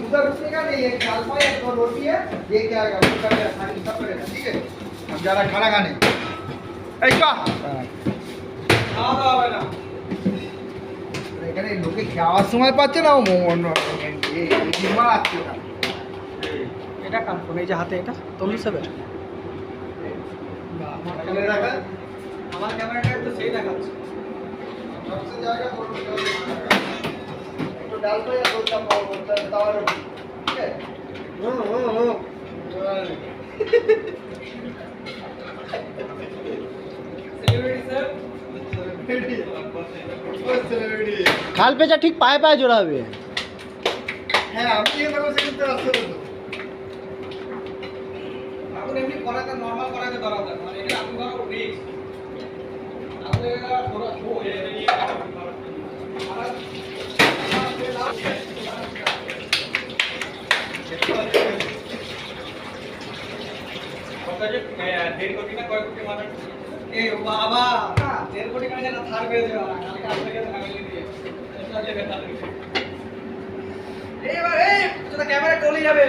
उधर रुकने नहीं है, चाल पाए तो रोटी है, ये क्या आएगा उसका मेरा खाली सब करेगा, ठीक है? अब जा रहा है खाना खाने। ऐसा খাওয়া দাওয়া হবে না এখানে লোকে খাওয়ার সময় পাচ্ছে না, ও মারাচ্ছে না। এটা কার ফোন? এই যে হাতে এটা তুমি সবে আমার ক্যামেরাটা তো সেই দেখাচ্ছে सबसे जाएगा तो डाल दो या दो तवा रोटी, ठीक है? सेलिब्रिटी सर, सेलिब्रिटी খাল পেঁচা ঠিক পায়ে পায়ে জোড়াবে। হ্যাঁ আমি এই দেখো সেটা রাস্তা তো এখন এমনি করাটা নরমাল করাতে দরকার মানে এটা আপনি ধরো রিস্ক আপনি পুরো ও এই বাবা 1.5 কোটি টাকা যেটা থার বেড়ে যাবে কালকে আসলে ফ্যামিলি দিয়ে এবার এই ক্যামেরা চলে যাবে।